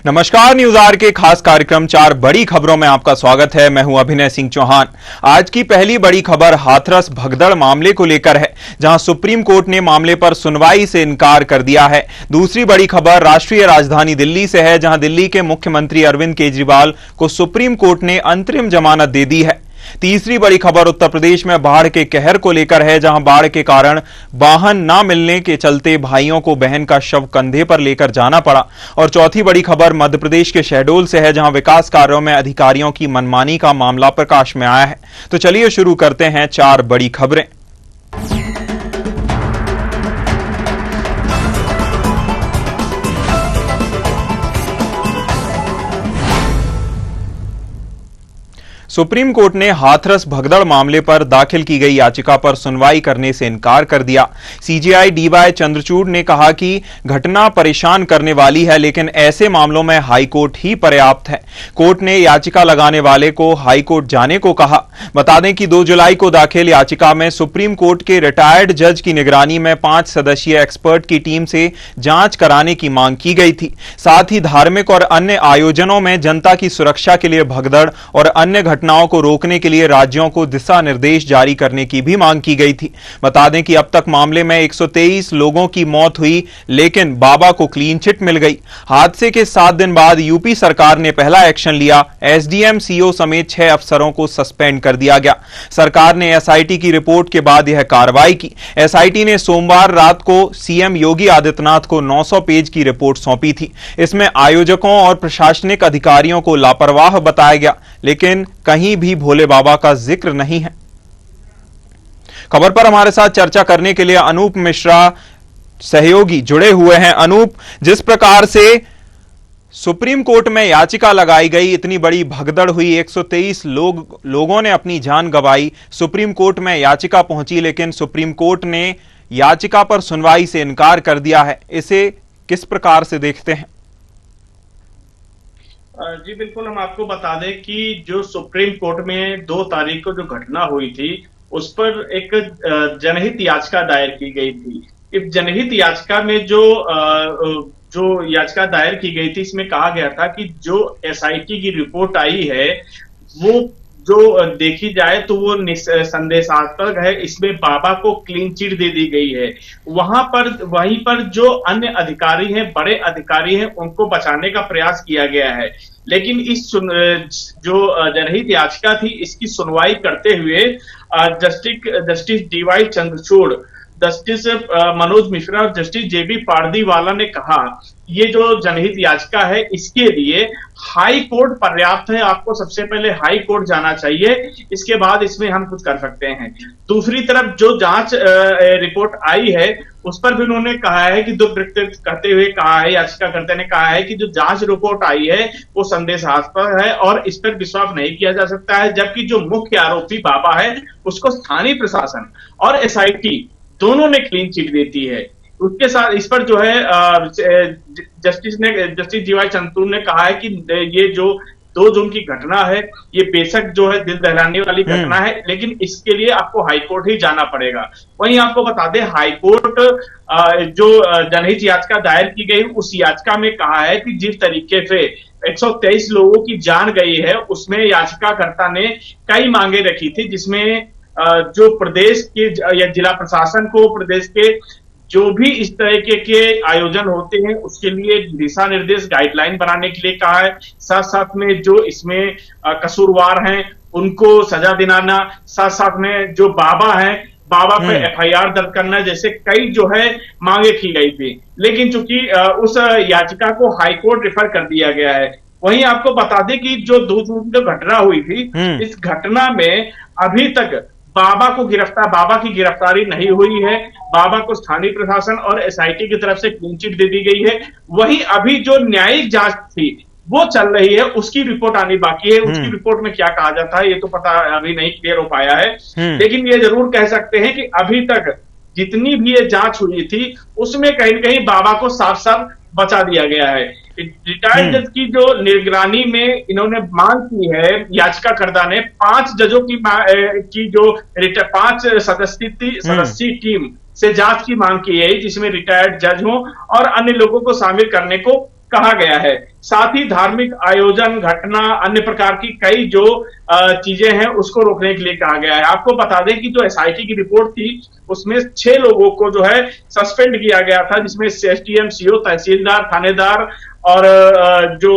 नमस्कार, news are के खास कार्यक्रम 4 बड़ी खबरों में आपका स्वागत है। मैं हूं अभिनय सिंह चौहान। आज की पहली बड़ी खबर हाथरस भगदड़ मामले को लेकर है, जहां सुप्रीम कोर्ट ने मामले पर सुनवाई से इनकार कर दिया है। दूसरी बड़ी खबर राष्ट्रीय राजधानी दिल्ली से है, जहां दिल्ली के मुख्यमंत्री अरविंद केजरीवाल को सुप्रीम कोर्ट ने अंतरिम जमानत दे दी है। तीसरी बड़ी खबर उत्तर प्रदेश में बाढ़ के कहर को लेकर है, जहां बाढ़ के कारण वाहन न मिलने के चलते भाइयों को बहन का शव कंधे पर लेकर जाना पड़ा। और चौथी बड़ी खबर मध्य प्रदेश के शहडोल से है, जहां विकास कार्यों में अधिकारियों की मनमानी का मामला प्रकाश में आया है। तो चलिए शुरू करते हैं 4 बड़ी खबरें। सुप्रीम कोर्ट ने हाथरस भगदड़ मामले पर दाखिल की गई याचिका पर सुनवाई करने से इनकार कर दिया। सीजेआई डीवाई चंद्रचूड़ ने कहा कि घटना परेशान करने वाली है, लेकिन ऐसे मामलों में हाईकोर्ट ही पर्याप्त है। कोर्ट ने याचिका लगाने वाले को हाईकोर्ट जाने को कहा। बता दें कि 2 जुलाई को दाखिल याचिका में सुप्रीम कोर्ट के रिटायर्ड जज की निगरानी में 5 सदस्यीय एक्सपर्ट की टीम से जांच कराने की मांग की गई थी। साथ ही धार्मिक और अन्य आयोजनों में जनता की सुरक्षा के लिए भगदड़ और अन्य घटनाओं को रोकने के लिए राज्यों को दिशा निर्देश जारी करने की भी मांग की गई थी। बता दें कि अब तक मामले में 123 लोगों की मौत हुई, लेकिन बाबा को क्लीन चिट मिल गई। हादसे के 7 दिन बाद यूपी सरकार ने पहला एक्शन लिया। एसडीएम, सीओ समेत 6 अफसरों को सस्पेंड कर दिया गया। सरकार ने एसआईटी की रिपोर्ट के बाद यह कार्रवाई की। एसआईटी ने सोमवार रात को सीएम योगी आदित्यनाथ को 900 पेज की रिपोर्ट सौंपी थी। इसमें आयोजकों और प्रशासनिक अधिकारियों को लापरवाह बताया गया, लेकिन कहीं भी भोले बाबा का जिक्र नहीं है। खबर पर हमारे साथ चर्चा करने के लिए अनूप मिश्रा सहयोगी जुड़े हुए हैं। अनूप, जिस प्रकार से सुप्रीम कोर्ट में याचिका लगाई गई, इतनी बड़ी भगदड़ हुई, 123 लोगों ने अपनी जान गंवाई, सुप्रीम कोर्ट में याचिका पहुंची, लेकिन सुप्रीम कोर्ट ने याचिका पर सुनवाई से इनकार कर दिया है। इसे किस प्रकार से देखते हैं? जी बिल्कुल, हम आपको बता दें कि जो सुप्रीम कोर्ट में 2 तारीख को जो घटना हुई थी, उस पर एक जनहित याचिका दायर की गई थी। इस जनहित याचिका में जो याचिका दायर की गई थी, इसमें कहा गया था कि जो एसआईटी की रिपोर्ट आई है, वो जो देखी जाए तो वो संदेशात्मक है। इसमें बाबा को क्लीन चिट दे दी गई है। वहीं पर जो अन्य अधिकारी हैं, बड़े अधिकारी हैं, उनको बचाने का प्रयास किया गया है। लेकिन इस जो जनहित याचिका थी, इसकी सुनवाई करते हुए justice D Y Chandrachud, justice Manoj Mishra और जस्टिस जेबी पारदीवाला ने कहा, ये जो जनहित याचिका है, इसके लिए हाई कोर्ट पर्याप्त है। आपको सबसे पहले हाई कोर्ट जाना चाहिए, इसके बाद इसमें हम कुछ कर सकते हैं। दूसरी तरफ जो जांच रिपोर्ट आई है, उस पर भी उन्होंने कहा है कि दुख व्यक्त करते हुए कहा है, याचिकाकर्ता ने कहा है कि जो जांच रिपोर्ट आई है वो संदेहास्पद है और इस पर विश्वास नहीं किया जा सकता है। जबकि जो मुख्य आरोपी बाबा है, उसको स्थानीय प्रशासन और एसआईटी दोनों ने क्लीन चिट देती है। उसके साथ इस पर जो है जस्टिस डीवाई चंद्रचूड़ ने कहा है कि ये जो 2 जून की घटना है, ये बेशक जो है दिल दहलाने वाली घटना है, लेकिन इसके लिए आपको हाईकोर्ट ही जाना पड़ेगा। वहीं आपको बता दें, हाईकोर्ट जो जनहित याचिका दायर की गई, उस याचिका में कहा है कि जिस तरीके से 123 लोगों की जान गई है, उसमें याचिकाकर्ता ने कई मांगे रखी थी, जिसमें जो प्रदेश के या जिला प्रशासन को प्रदेश के जो भी इस तरह के आयोजन होते हैं, उसके लिए दिशा निर्देश गाइडलाइन बनाने के लिए कहा है। साथ साथ में जो इसमें कसूरवार हैं, उनको सजा दिलाना, साथ साथ में जो बाबा हैं, बाबा पे एफआईआर दर्ज करना, जैसे कई जो है मांगे की गई थी। लेकिन चूंकि उस याचिका को हाईकोर्ट रेफर कर दिया गया है। वहीं आपको बता दें कि जो 2 जून जो घटना हुई थी, इस घटना में अभी तक बाबा की गिरफ्तारी नहीं हुई है। बाबा को स्थानीय प्रशासन और एसआईटी की तरफ से क्लीन चिट दे दी गई है। वहीं अभी जो न्यायिक जांच थी, वो चल रही है, उसकी रिपोर्ट आनी बाकी है। उसकी रिपोर्ट में क्या कहा जाता है, ये तो पता अभी नहीं क्लियर हो पाया है। लेकिन ये जरूर कह सकते हैं कि अभी तक जितनी भी ये जांच हुई थी, उसमें कहीं न कहीं बाबा को साफ साफ बचा दिया गया है। रिटायर्ड जज की जो निगरानी में इन्होंने मांग की है, याचिकाकर्ता ने 5 जजों की जो 5 सदस्यीय टीम से जांच की मांग की है, जिसमें रिटायर्ड जज हो और अन्य लोगों को शामिल करने को कहा गया है। साथ ही धार्मिक आयोजन, घटना, अन्य प्रकार की कई जो चीजें हैं उसको रोकने के लिए कहा गया है। आपको बता दें कि जो एसआईटी की रिपोर्ट थी उसमें 6 लोगों को जो है सस्पेंड किया गया था, जिसमें एसडीएम, सीओ, तहसीलदार, थानेदार और जो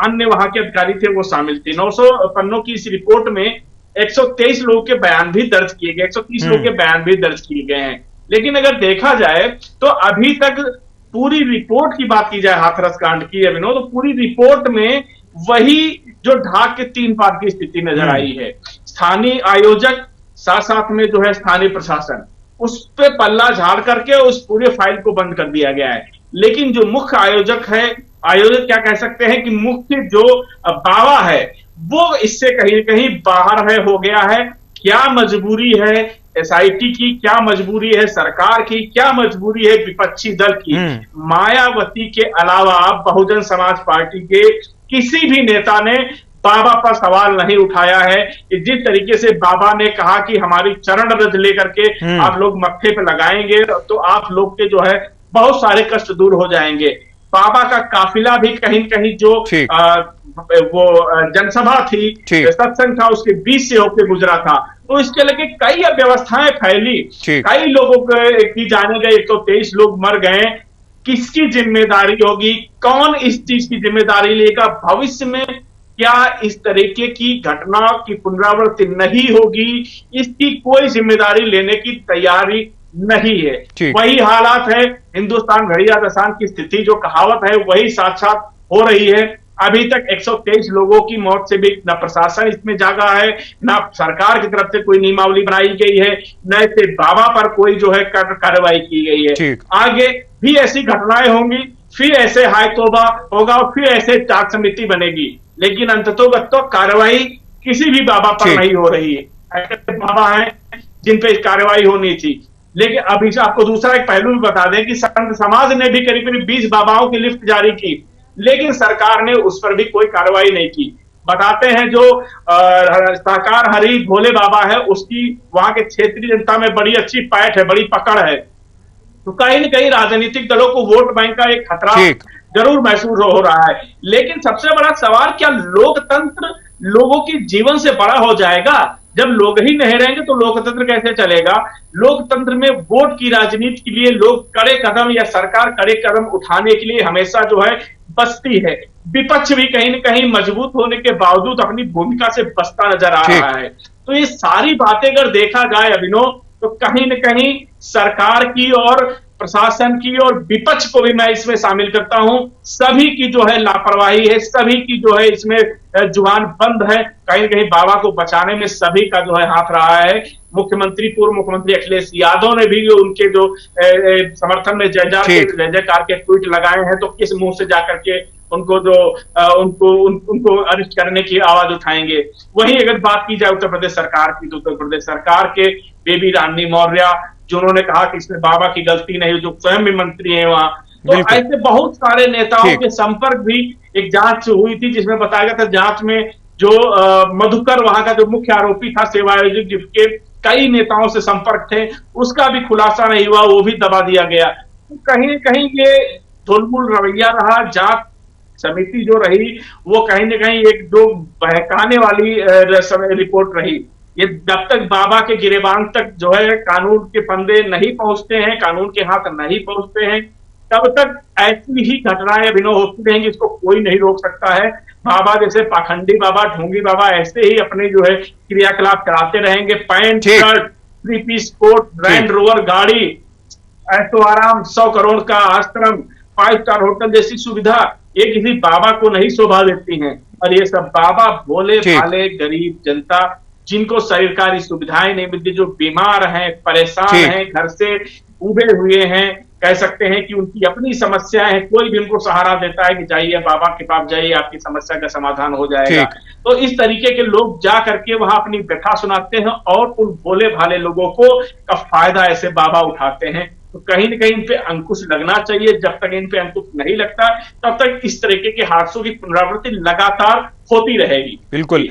अन्य वहां के अधिकारी थे वो शामिल थे। 900 पन्नों की इस रिपोर्ट में 123 लोगों के बयान भी दर्ज किए गए, 130 लोगों के बयान भी दर्ज किए गए हैं। लेकिन अगर देखा जाए तो अभी तक पूरी रिपोर्ट की बात की जाए हाथरस कांड की अभिनव, तो पूरी रिपोर्ट में वही जो ढाक के 3 पार की स्थिति नजर आई है। स्थानीय आयोजक, साथ साथ में जो है स्थानीय प्रशासन, उस पे पल्ला झाड़ करके उस पूरे फाइल को बंद कर दिया गया है। लेकिन जो मुख्य आयोजक है, आयोजक क्या कह सकते हैं कि मुख्य जो बाबा है वो इससे कहीं कहीं बाहर है, हो गया है। क्या मजबूरी है एसआईटी की, क्या मजबूरी है सरकार की, क्या मजबूरी है विपक्षी दल की? मायावती के अलावा बहुजन समाज पार्टी के किसी भी नेता ने बाबा पर सवाल नहीं उठाया है कि जिस तरीके से बाबा ने कहा कि हमारी चरण रज लेकर के आप लोग मत्थे पे लगाएंगे तो आप लोग के जो है बहुत सारे कष्ट दूर हो जाएंगे। बाबा का काफिला भी कहीं कहीं जो वो जनसभा थी, सत्संग था, उसके बीच से होकर गुजरा था। तो इसके लेके कई अव्यवस्थाएं फैली, कई लोगों की जाने गए, 123 लोग मर गए। किसकी जिम्मेदारी होगी? कौन इस चीज की जिम्मेदारी लेगा? भविष्य में क्या इस तरीके की घटना की पुनरावृत्ति नहीं होगी? इसकी कोई जिम्मेदारी लेने की तैयारी नहीं है। वही हालात है, हिंदुस्तान घड़िया दसान की स्थिति जो कहावत है वही साथ साथ हो रही है। अभी तक 123 लोगों की मौत से भी न प्रशासन इसमें जागा है, न सरकार की तरफ से कोई नियमावली बनाई गई है, न इससे बाबा पर कोई जो है कार्रवाई की गई है। आगे भी ऐसी घटनाएं होंगी, फिर ऐसे हाय तौबा होगा और फिर ऐसे जांच समिति बनेगी, लेकिन अंततोगत कार्रवाई किसी भी बाबा पर नहीं हो रही है। ऐसे बाबा हैं जिन पे कार्रवाई होनी थी। लेकिन अभी आपको दूसरा एक पहलू भी बता दें कि संत समाज ने भी करीब करीब 20 बाबाओं की लिस्ट जारी की, लेकिन सरकार ने उस पर भी कोई कार्रवाई नहीं की। बताते हैं जो साकार हरि भोले बाबा है उसकी वहां के क्षेत्रीय जनता में बड़ी अच्छी पैठ है, बड़ी पकड़ है। तो कहीं न कहीं राजनीतिक दलों को वोट बैंक का एक खतरा जरूर महसूस हो रहा है। लेकिन सबसे बड़ा सवाल, क्या लोकतंत्र लोगों के जीवन से बड़ा हो जाएगा? जब लोग ही नहीं रहेंगे तो लोकतंत्र कैसे चलेगा? लोकतंत्र में वोट की राजनीति के लिए लोग कड़े कदम या सरकार कड़े कदम उठाने के लिए हमेशा जो है बसती है। विपक्ष भी कहीं न कहीं मजबूत होने के बावजूद अपनी भूमिका से बसता नजर आ रहा है। तो ये सारी बातें अगर देखा जाए अभिनव, तो कहीं न कहीं सरकार की और प्रशासन की और विपक्ष को भी मैं इसमें शामिल करता हूं, सभी की जो है लापरवाही है, सभी की जो है इसमें जुबान बंद है। कहीं न कहीं बाबा को बचाने में सभी का जो है हाथ रहा है। मुख्यमंत्री, पूर्व मुख्यमंत्री अखिलेश यादव ने भी उनके जो समर्थन में जय जयकार के ट्वीट लगाए हैं, तो किस मुंह से जाकर के उनको जो उनको अरेस्ट करने की आवाज उठाएंगे। वहीं अगर बात की जाए उत्तर प्रदेश सरकार की, तो उत्तर प्रदेश सरकार के बेबी रानी मौर्य जिन्होंने कहा कि इसमें बाबा की गलती नहीं, जो स्वयं भी मंत्री हैं वहां, तो ऐसे बहुत सारे नेताओं के संपर्क भी एक जांच हुई थी जिसमें बताया गया था जांच में जो मधुकर वहां का जो मुख्य आरोपी था सेवा आयोजक जिसके कई नेताओं से संपर्क थे, उसका भी खुलासा नहीं हुआ, वो भी दबा दिया गया। तो कहीं न कहीं ये धुलमुल रवैया रहा। जांच समिति जो रही वो कहीं न कहीं एक जो बहकाने वाली रिपोर्ट रही। ये जब तक बाबा के गिरेबान तक जो है कानून के फंदे नहीं पहुंचते हैं, कानून के हाथ नहीं पहुंचते हैं, तब तक ऐसी ही घटनाएं अभिनव होती रहेंगी। इसको कोई नहीं रोक सकता है। बाबा जैसे पाखंडी बाबा, ढोंगी बाबा ऐसे ही अपने जो है क्रियाकलाप कराते रहेंगे। Pant shirt, 3 piece coat, Land Rover गाड़ी, ऐसो आराम, 100 करोड़ का आश्रम, 5 स्टार होटल जैसी सुविधा, ये किसी बाबा को नहीं शोभा देती हैं। और ये सब बाबा भोले भाले गरीब जनता जिनको सरकारी सुविधाएं नहीं मिलती, जो बीमार हैं, परेशान हैं, घर से उबे हुए हैं, कह सकते हैं कि उनकी अपनी समस्याएं हैं, कोई भी उनको सहारा देता है कि जाइए बाबा के पास जाइए, आपकी समस्या का समाधान हो जाएगा। तो इस तरीके के लोग जा करके वहां अपनी व्यथा सुनाते हैं और उन भोले भाले लोगों को का फायदा ऐसे बाबा उठाते हैं। तो कहीं न कहीं इन पे अंकुश लगना चाहिए। जब तक इन पे अंकुश नहीं लगता, तब तक इस तरीके के हादसों की पुनरावृत्ति लगातार होती रहेगी। बिल्कुल।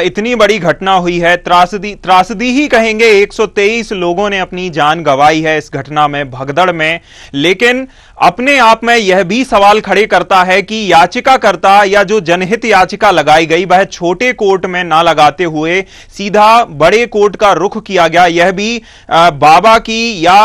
इतनी बड़ी घटना हुई है, त्रासदी त्रासदी ही कहेंगे। 123 लोगों ने अपनी जान गंवाई है इस घटना में, भगदड़ में। लेकिन अपने आप में यह भी सवाल खड़े करता है कि याचिकाकर्ता या जो जनहित याचिका लगाई गई वह छोटे कोर्ट में ना लगाते हुए सीधा बड़े कोर्ट का रुख किया गया। यह भी बाबा की या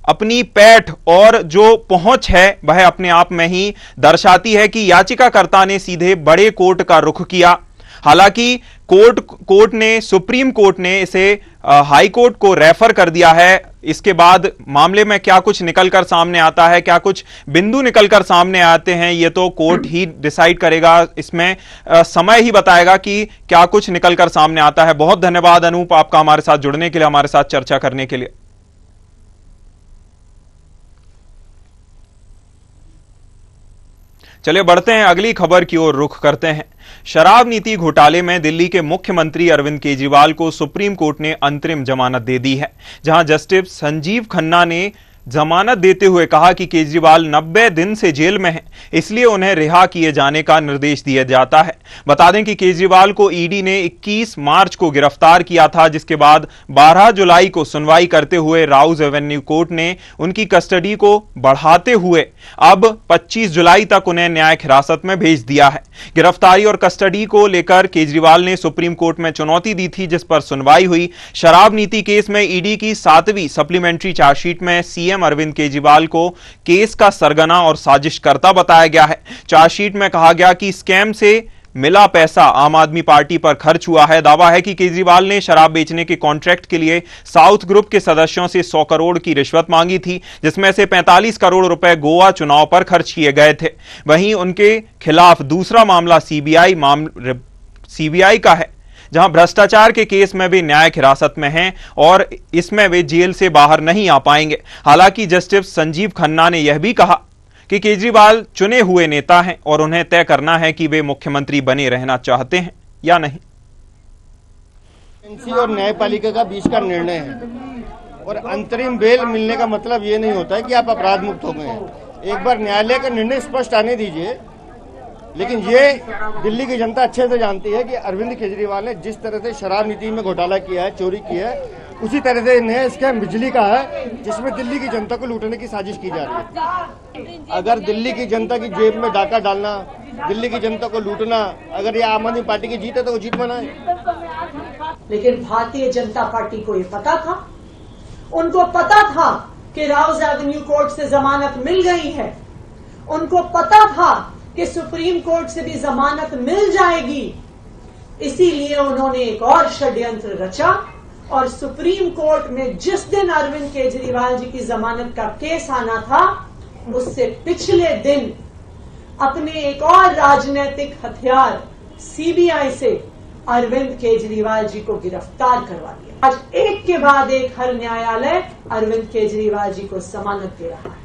अपनी पैठ और जो पहुंच है वह अपने आप में ही दर्शाती है कि याचिकाकर्ता ने सीधे बड़े कोर्ट का रुख किया। हालांकि कोर्ट ने, सुप्रीम कोर्ट ने इसे हाई कोर्ट को रेफर कर दिया है। इसके बाद मामले में क्या कुछ निकलकर सामने आता है, क्या कुछ बिंदु निकलकर सामने आते हैं, ये तो कोर्ट ही डिसाइड करेगा। इसमें समय ही बताएगा कि क्या कुछ निकलकर सामने आता है। बहुत धन्यवाद अनूप, आपका हमारे साथ जुड़ने के लिए, हमारे साथ चर्चा करने के लिए। चलिए बढ़ते हैं, अगली खबर की ओर रुख करते हैं। शराब नीति घोटाले में दिल्ली के मुख्यमंत्री अरविंद केजरीवाल को सुप्रीम कोर्ट ने अंतरिम जमानत दे दी है, जहां जस्टिस संजीव खन्ना ने जमानत देते हुए कहा कि केजरीवाल 90 दिन से जेल में हैं, इसलिए उन्हें रिहा किए जाने का निर्देश दिया जाता है। बता दें कि केजरीवाल को ईडी ने 21 मार्च को गिरफ्तार किया था, जिसके बाद 12 जुलाई को सुनवाई करते हुए राउज एवेन्यू कोर्ट ने उनकी कस्टडी को बढ़ाते हुए अब 25 जुलाई तक उन्हें न्यायिक हिरासत में भेज दिया है। गिरफ्तारी और कस्टडी को लेकर केजरीवाल ने सुप्रीम कोर्ट में चुनौती दी थी, जिस पर सुनवाई हुई। शराब नीति केस में ईडी की 7वीं सप्लीमेंट्री चार्जशीट में सीएम अरविंद केजरीवाल को केस का सरगना और साजिशकर्ता बताया गया है। चार्जशीट में कहा गया कि स्कैम से मिला पैसा आम आदमी पार्टी पर खर्च हुआ है। दावा है कि केजरीवाल ने शराब बेचने के कॉन्ट्रैक्ट के लिए साउथ ग्रुप के सदस्यों से 100 करोड़ की रिश्वत मांगी थी, जिसमें से 45 करोड़ रुपए गोवा चुनाव पर खर्च किए गए थे। वहीं उनके खिलाफ दूसरा मामला सीबीआई का है, जहां भ्रष्टाचार के केस में भी न्यायिक हिरासत में हैं और इसमें वे जेल से बाहर नहीं आ पाएंगे। हालांकि जस्टिस संजीव खन्ना ने यह भी कहा कि केजरीवाल चुने हुए नेता हैं और उन्हें तय करना है कि वे मुख्यमंत्री बने रहना चाहते हैं या नहीं। एजेंसी और न्यायपालिका का बीच का निर्णय है, और अंतरिम बेल मिलने का मतलब ये नहीं होता है कि आप अपराध मुक्त हो गए हैं। एक बार न्यायालय का निर्णय स्पष्ट आने दीजिए। लेकिन ये दिल्ली की जनता अच्छे से जानती है कि अरविंद केजरीवाल ने जिस तरह से शराब नीति में घोटाला किया है, चोरी की है, उसी तरह से नया स्कैम बिजली का है, जिसमें दिल्ली की जनता को लूटने की साजिश की जा रही है। अगर दिल्ली की जनता की जेब में डाका डालना, दिल्ली की जनता को लूटना, अगर ये आम आदमी पार्टी की जीत है तो वो जीत मनाए। लेकिन भारतीय जनता पार्टी को ये पता था, उनको पता था कि राउज एवेन्यू कोर्ट से जमानत मिल गई है, उनको पता था कि सुप्रीम कोर्ट से भी जमानत मिल जाएगी। इसीलिए उन्होंने एक और षड्यंत्र रचा और सुप्रीम कोर्ट में जिस दिन अरविंद केजरीवाल जी की जमानत का केस आना था, उससे पिछले दिन अपने एक और राजनीतिक हथियार सीबीआई से अरविंद केजरीवाल जी को गिरफ्तार करवा दिया। आज एक के बाद एक हर न्यायालय अरविंद केजरीवाल जी को जमानत दे रहा है।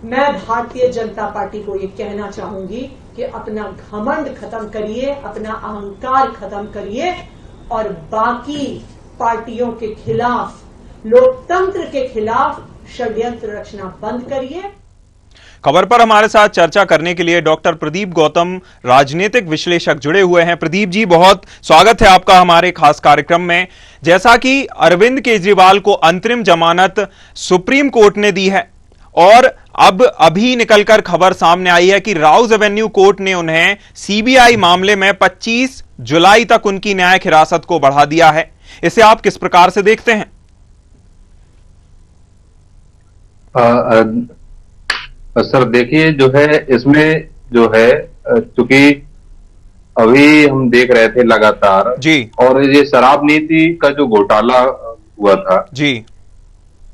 मैं भारतीय जनता पार्टी को ये कहना चाहूंगी कि अपना घमंड खत्म करिए, अपना अहंकार खत्म करिए और बाकी पार्टियों के खिलाफ, लोकतंत्र के खिलाफ षड्यंत्र रचना बंद करिए। खबर पर हमारे साथ चर्चा करने के लिए डॉक्टर प्रदीप गौतम, राजनीतिक विश्लेषक, जुड़े हुए हैं। प्रदीप जी, बहुत स्वागत है आपका हमारे खास कार्यक्रम में। जैसा कि अरविंद केजरीवाल को अंतरिम जमानत सुप्रीम कोर्ट ने दी है और अब अभी निकलकर खबर सामने आई है कि राउज एवेन्यू कोर्ट ने उन्हें सीबीआई मामले में 25 जुलाई तक उनकी न्यायिक हिरासत को बढ़ा दिया है। इसे आप किस प्रकार से देखते हैं? सर देखिए, जो है इसमें जो है, चूंकि अभी हम देख रहे थे लगातार जी, और ये शराब नीति का जो घोटाला हुआ था जी,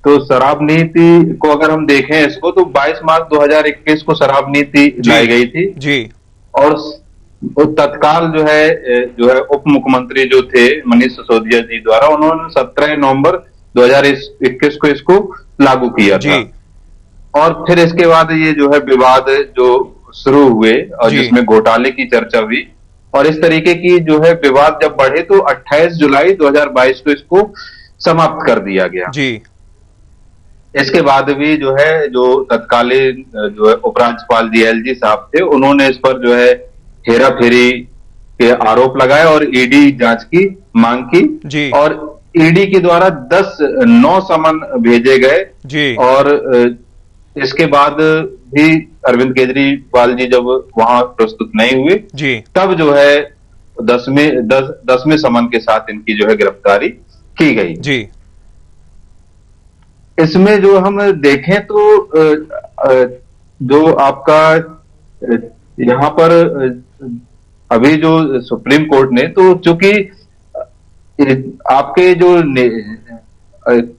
तो शराब नीति को अगर हम देखें इसको, तो 22 मार्च 2021 को शराब नीति लाई गई थी जी, और तत्काल जो है उप मुख्यमंत्री जो थे मनीष सिसोदिया जी द्वारा, उन्होंने 17 नवंबर 2021 को इसको लागू किया था। और फिर इसके बाद ये जो है विवाद जो शुरू हुए और जिसमें घोटाले की चर्चा हुई, और इस तरीके की जो है विवाद जब बढ़े तो 28 जुलाई 2022 को इसको समाप्त कर दिया गया जी। इसके बाद भी जो है जो तत्कालीन जो है उपराज्यपाल DLG साहब थे, उन्होंने इस पर जो है हेरा फेरी के आरोप लगाए और ईडी जांच की मांग की जी। और ईडी के द्वारा 9 समन भेजे गए जी। और इसके बाद भी अरविंद केजरीवाल जी जब वहां प्रस्तुत नहीं हुए जी, तब जो है 10वें समन के साथ इनकी जो है गिरफ्तारी की गई जी। इसमें जो हम देखें तो जो आपका यहां पर अभी जो सुप्रीम कोर्ट ने, तो चूंकि आपके जो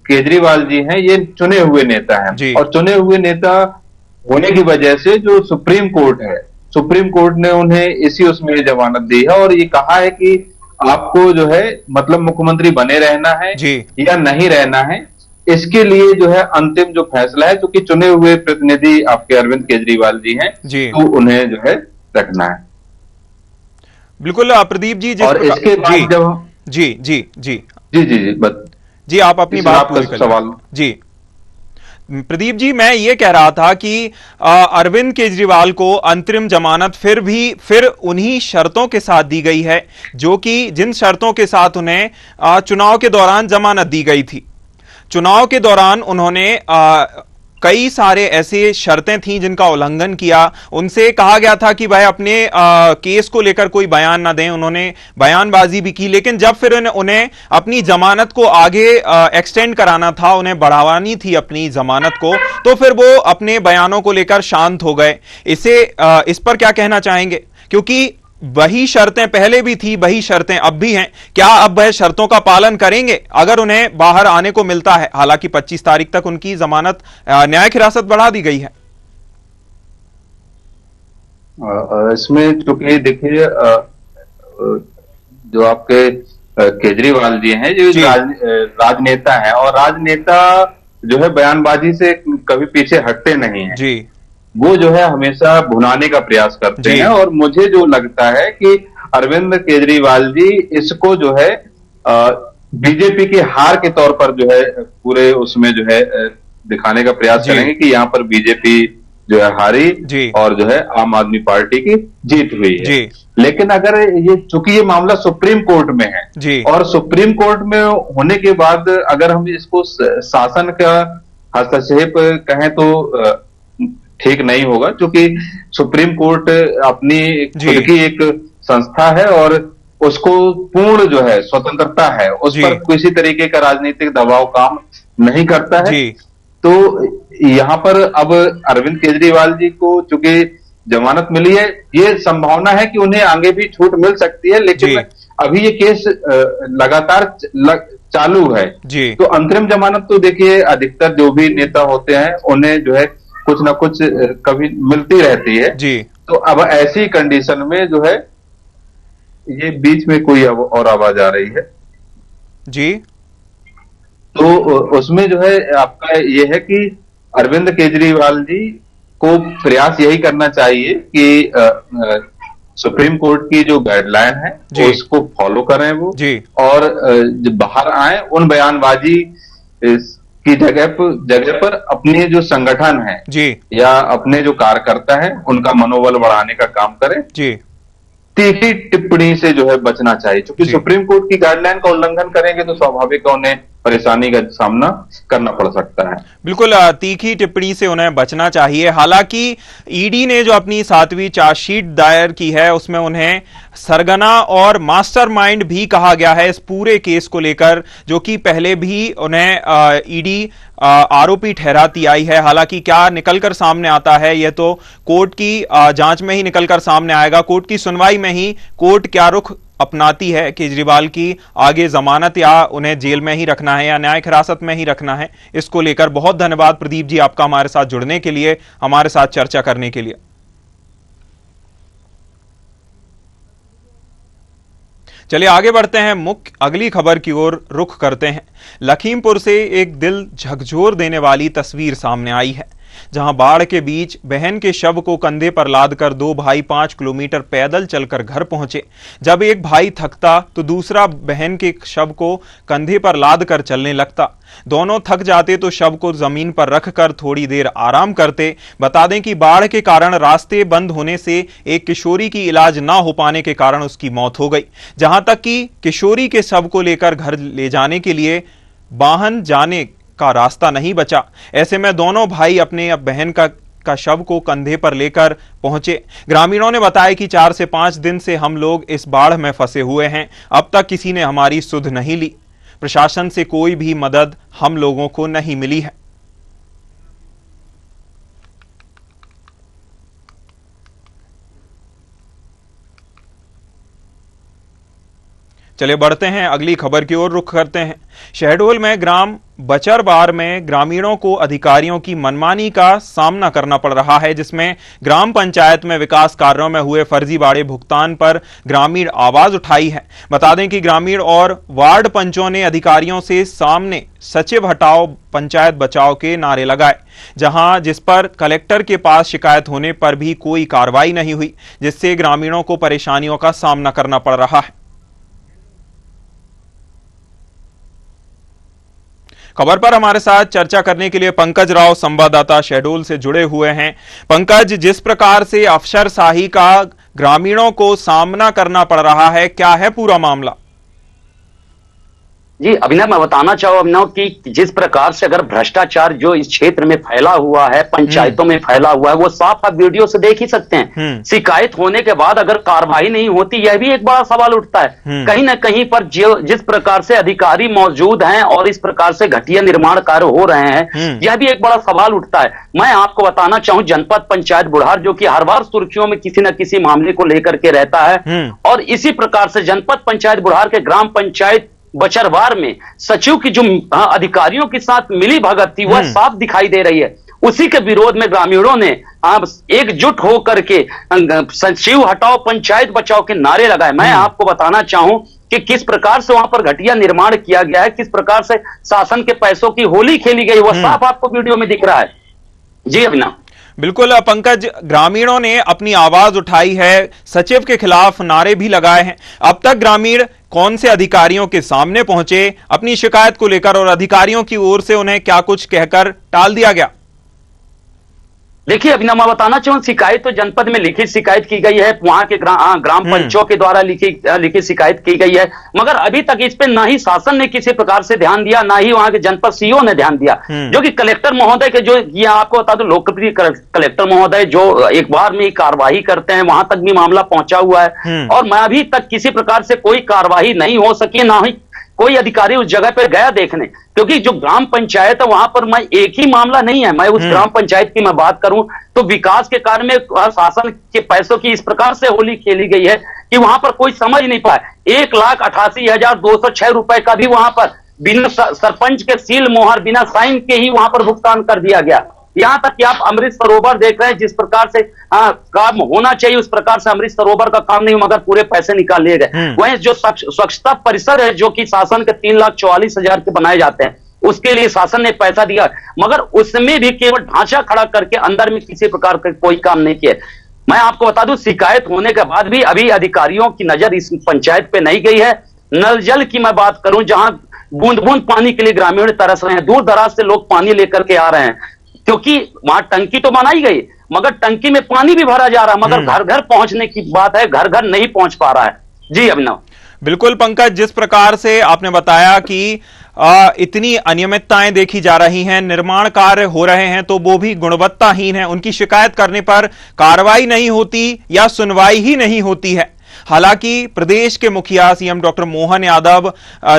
केजरीवाल जी हैं ये चुने हुए नेता हैं और चुने हुए नेता होने की वजह से जो सुप्रीम कोर्ट है, सुप्रीम कोर्ट ने उन्हें इसी उसमें जमानत दी है और ये कहा है कि आपको जो है मतलब मुख्यमंत्री बने रहना है या नहीं रहना है, इसके लिए जो है अंतिम जो फैसला है, क्योंकि चुने हुए प्रतिनिधि आपके अरविंद केजरीवाल जी हैं तो उन्हें जो है रखना है। बिल्कुल प्रदीप जी, और इसके बाद जब जी जी जी जी जी जी जी आप अपनी बात पूरी करें। सवाल जी प्रदीप जी, मैं ये कह रहा था कि अरविंद केजरीवाल को अंतरिम जमानत फिर उन्हीं शर्तों के साथ दी गई है जो कि जिन शर्तों के साथ उन्हें चुनाव के दौरान जमानत दी गई थी। चुनाव के दौरान उन्होंने कई सारे ऐसे शर्तें थीं जिनका उल्लंघन किया। उनसे कहा गया था कि वह अपने केस को लेकर कोई बयान ना दें, उन्होंने बयानबाजी भी की, लेकिन जब फिर उन्हें अपनी जमानत को आगे एक्सटेंड कराना था, उन्हें बढ़ावानी थी अपनी जमानत को, तो फिर वो अपने बयानों को लेकर शांत हो गए। इस पर क्या कहना चाहेंगे? क्योंकि वही शर्तें पहले भी थी, वही शर्तें अब भी हैं। क्या अब वह शर्तों का पालन करेंगे अगर उन्हें बाहर आने को मिलता है? हालांकि 25 तारीख तक उनकी जमानत न्यायिक हिरासत बढ़ा दी गई है। इसमें चूंकि देखिए जो आपके केजरीवाल जी हैं जो राजनेता हैं और राजनेता जो है बयानबाजी से कभी पीछे हटते नहीं हैं जी। वो जो है हमेशा भुनाने का प्रयास करते हैं और मुझे जो लगता है कि अरविंद केजरीवाल जी इसको जो है बीजेपी की हार के तौर पर जो है पूरे उसमें जो है दिखाने का प्रयास करेंगे कि यहाँ पर बीजेपी जो है हारी और जो है आम आदमी पार्टी की जीत हुई है। लेकिन अगर ये चूंकि ये मामला सुप्रीम कोर्ट में है और सुप्रीम कोर्ट में होने के बाद अगर हम इसको शासन का हस्तक्षेप कहें तो ठीक नहीं होगा, क्योंकि सुप्रीम कोर्ट अपनी खुद की एक संस्था है और उसको पूर्ण जो है स्वतंत्रता है, उस पर किसी तरीके का राजनीतिक दबाव काम नहीं करता है। तो यहाँ पर अब अरविंद केजरीवाल जी को चूंकि जमानत मिली है, ये संभावना है कि उन्हें आगे भी छूट मिल सकती है, लेकिन अभी ये केस लगातार चालू है। तो अंतरिम जमानत तो देखिए अधिकतर जो भी नेता होते हैं उन्हें जो है कुछ ना कुछ कभी मिलती रहती है जी। तो अब ऐसी कंडीशन में जो है ये बीच में कोई और आवाज आ रही है जी, तो उसमें जो है आपका ये है कि अरविंद केजरीवाल जी को प्रयास यही करना चाहिए कि सुप्रीम कोर्ट की जो गाइडलाइन है उसको फॉलो करें वो जी। और जब बाहर आए उन बयानबाजी की जगह पर अपने जो संगठन है जी या अपने जो कार्यकर्ता है उनका मनोबल बढ़ाने का काम करें जी। तीखी टिप्पणी से जो है बचना चाहिए, क्योंकि सुप्रीम कोर्ट की गाइडलाइन का उल्लंघन करेंगे तो स्वाभाविक उन्हें परेशानी का सामना करना पड़ सकता है। बिल्कुल तीखी टिप्पणी से उन्हें बचना चाहिए। हालांकि ईडी ने जो अपनी 7वीं चार्जशीट दायर की है उसमें उन्हें सरगना और मास्टरमाइंड भी कहा गया है इस पूरे केस को लेकर, जो कि पहले भी उन्हें ईडी आरोपी ठहराती आई है। हालांकि क्या निकलकर सामने आता है यह तो कोर्ट की जांच में ही निकलकर सामने आएगा, कोर्ट की सुनवाई में ही कोर्ट क्या रुख अपनाती है केजरीवाल की, आगे जमानत या उन्हें जेल में ही रखना है या न्यायिक हिरासत में ही रखना है, इसको लेकर बहुत धन्यवाद प्रदीप जी आपका हमारे साथ जुड़ने के लिए, हमारे साथ चर्चा करने के लिए। चलिए आगे बढ़ते हैं, मुख्य अगली खबर की ओर रुख करते हैं। लखीमपुर से एक दिल झकझोर देने वाली तस्वीर सामने आई है। जहां बाढ़ के बीच बहन के शव को कंधे पर लादकर दो भाई 5 किलोमीटर पैदल चलकर घर पहुंचे। जब एक भाई थकता तो दूसरा बहन के शव को कंधे पर लादकर चलने लगता। दोनों थक जाते तो शव को जमीन पर रखकर थोड़ी देर आराम करते। बता दें कि बाढ़ के कारण रास्ते बंद होने से एक किशोरी की इलाज ना हो पाने के कारण उसकी मौत हो गई। जहां तक कि किशोरी के शव को लेकर घर ले जाने के लिए वाहन जाने का रास्ता नहीं बचा। ऐसे में दोनों भाई अपने बहन का शव को कंधे पर लेकर पहुंचे। ग्रामीणों ने बताया कि 4 से 5 दिन से हम लोग इस बाढ़ में फंसे हुए हैं। अब तक किसी ने हमारी सुध नहीं ली। प्रशासन से कोई भी मदद हम लोगों को नहीं मिली है। चलिए बढ़ते हैं, अगली खबर की ओर रुख करते हैं। शहडोल में ग्राम बचरबार में ग्रामीणों को अधिकारियों की मनमानी का सामना करना पड़ रहा है, जिसमें ग्राम पंचायत में विकास कार्यों में हुए फर्जीवाड़े भुगतान पर ग्रामीण आवाज उठाई है। बता दें कि ग्रामीण और वार्ड पंचों ने अधिकारियों से सामने सचिव हटाओ पंचायत बचाओ के नारे लगाए, जिस पर कलेक्टर के पास शिकायत होने पर भी कोई कार्रवाई नहीं हुई, जिससे ग्रामीणों को परेशानियों का सामना करना पड़ रहा है। खबर पर हमारे साथ चर्चा करने के लिए पंकज राव संवाददाता शहडोल से जुड़े हुए हैं। पंकज, जिस प्रकार से अफसरशाही का ग्रामीणों को सामना करना पड़ रहा है, क्या है पूरा मामला? जी अभिनव, मैं बताना चाहूँ अभिनव कि जिस प्रकार से अगर भ्रष्टाचार जो इस क्षेत्र में फैला हुआ है, पंचायतों में फैला हुआ है, वो साफ आप वीडियो से देख ही सकते हैं। शिकायत होने के बाद अगर कार्रवाई नहीं होती, यह भी एक बड़ा सवाल उठता है। कहीं ना कहीं पर जिस प्रकार से अधिकारी मौजूद हैं और इस प्रकार से घटिया निर्माण कार्य हो रहे हैं, यह भी एक बड़ा सवाल उठता है। मैं आपको बताना चाहूँ, जनपद पंचायत बुढ़ार जो कि हर बार सुर्खियों में किसी न किसी मामले को लेकर के रहता है, और इसी प्रकार से जनपद पंचायत बुढ़ार के ग्राम पंचायत बचरवार में सचिव की जो अधिकारियों के साथ मिली भगत थी, वह साफ दिखाई दे रही है। उसी के विरोध में ग्रामीणों ने एकजुट होकर के सचिव हटाओ पंचायत बचाओ के नारे लगाए। मैं आपको बताना चाहूं कि किस प्रकार से वहां पर घटिया निर्माण किया गया है, किस प्रकार से शासन के पैसों की होली खेली गई, वह साफ आपको वीडियो में दिख रहा है। जी अभिनव। बिल्कुल पंकज, ग्रामीणों ने अपनी आवाज उठाई है, सचिव के खिलाफ नारे भी लगाए हैं। अब तक ग्रामीण कौन से अधिकारियों के सामने पहुंचे अपनी शिकायत को लेकर, और अधिकारियों की ओर से उन्हें क्या कुछ कहकर टाल दिया गया? देखिए अभिनव, मैं बताना चाहूँ, शिकायत तो जनपद में लिखित शिकायत की गई है, वहां के ग्राम पंचों के द्वारा लिखित शिकायत की गई है, मगर अभी तक इस पे ना ही शासन ने किसी प्रकार से ध्यान दिया, ना ही वहां के जनपद सीओ ने ध्यान दिया। जो कि कलेक्टर महोदय के, जो ये आपको बता दो, लोकप्रिय कलेक्टर महोदय जो एक बार में ही कार्रवाई करते हैं, वहां तक भी मामला पहुंचा हुआ है, और मैं अभी तक किसी प्रकार से कोई कार्रवाई नहीं हो सकी, ना ही कोई अधिकारी उस जगह पर गया देखने। क्योंकि जो ग्राम पंचायत है वहां पर मैं एक ही मामला नहीं है, मैं उस ग्राम पंचायत की मैं बात करूं तो विकास के कार्य में शासन के पैसों की इस प्रकार से होली खेली गई है कि वहां पर कोई समझ नहीं पाए। 1,88,206 रुपए का भी वहां पर बिना सरपंच के सील मोहर, बिना साइन के ही वहां पर भुगतान कर दिया गया। यहां तक कि आप अमृत सरोवर देख रहे हैं, जिस प्रकार से काम होना चाहिए उस प्रकार से अमृत सरोवर का काम नहीं, मगर पूरे पैसे निकाल लिए गए। वहीं जो स्वच्छता परिसर है, जो कि शासन के 3,44,000 के बनाए जाते हैं, उसके लिए शासन ने पैसा दिया, मगर उसमें भी केवल ढांचा खड़ा करके अंदर में किसी प्रकार का कोई काम नहीं किया। मैं आपको बता दूं, शिकायत होने के बाद भी अभी अधिकारियों की नजर इस पंचायत पे नहीं गई है। नल जल की मैं बात करूं, जहां बूंद बूंद पानी के लिए ग्रामीण तरस रहे हैं, दूर दराज से लोग पानी लेकर के आ रहे हैं, क्योंकि वहां टंकी तो बनाई गई, मगर टंकी में पानी भी भरा जा रहा है, मगर घर घर पहुंचने की बात है, घर घर नहीं पहुंच पा रहा है। जी अभिनव। बिल्कुल पंकज, जिस प्रकार से आपने बताया कि इतनी अनियमितताएं देखी जा रही हैं, निर्माण कार्य हो रहे हैं तो वो भी गुणवत्ताहीन है, उनकी शिकायत करने पर कार्रवाई नहीं होती या सुनवाई ही नहीं होती है। हालांकि प्रदेश के मुखिया CM doctor Mohan Yadav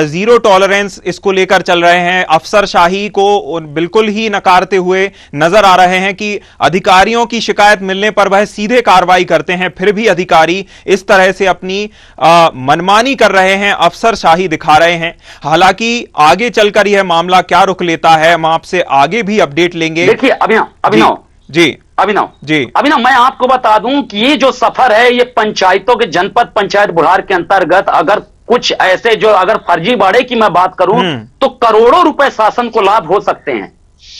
zero tolerance इसको लेकर चल रहे हैं, अफसरशाही को बिल्कुल ही नकारते हुए नजर आ रहे हैं कि अधिकारियों की शिकायत मिलने पर वह सीधे कार्रवाई करते हैं, फिर भी अधिकारी इस तरह से अपनी मनमानी कर रहे हैं, अफसरशाही दिखा रहे हैं। हालांकि आगे चलकर यह मामला क्या रुख लेता है, हम आपसे आगे भी अपडेट लेंगे। देखिए अभिनव जी अभिनव, मैं आपको बता दूं कि ये जो सफर है, ये पंचायतों के, जनपद पंचायत बुढ़ार के अंतर्गत अगर कुछ ऐसे जो अगर फर्जीवाड़े की मैं बात करूं तो करोड़ों रुपए शासन को लाभ हो सकते हैं।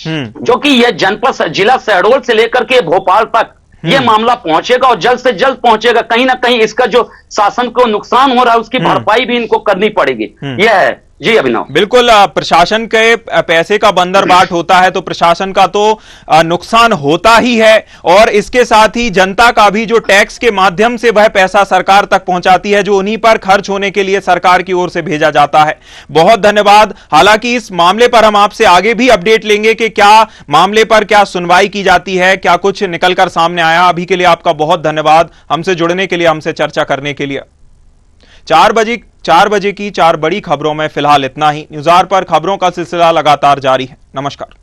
जो कि यह जनपद जिला शहडोल से लेकर के भोपाल तक ये मामला पहुंचेगा और जल्द से जल्द पहुंचेगा। कहीं ना कहीं इसका जो शासन को नुकसान हो रहा है उसकी भरपाई भी इनको करनी पड़ेगी। यह है जी अभिनव। बिल्कुल, प्रशासन के पैसे का बंदरबाट होता है तो प्रशासन का तो नुकसान होता ही है, और इसके साथ ही जनता का भी जो टैक्स के माध्यम से वह पैसा सरकार तक पहुंचाती है, जो उन्हीं पर खर्च होने के लिए सरकार की ओर से भेजा जाता है। बहुत धन्यवाद। हालांकि इस मामले पर हम आपसे आगे भी अपडेट लेंगे कि क्या मामले पर क्या सुनवाई की जाती है, क्या कुछ निकलकर सामने आया। अभी के लिए आपका बहुत धन्यवाद हमसे जुड़ने के लिए, हमसे चर्चा करने के लिए। 4 बजे की 4 बड़ी खबरों में फिलहाल इतना ही। न्यूज़ आवर पर खबरों का सिलसिला लगातार जारी है। नमस्कार।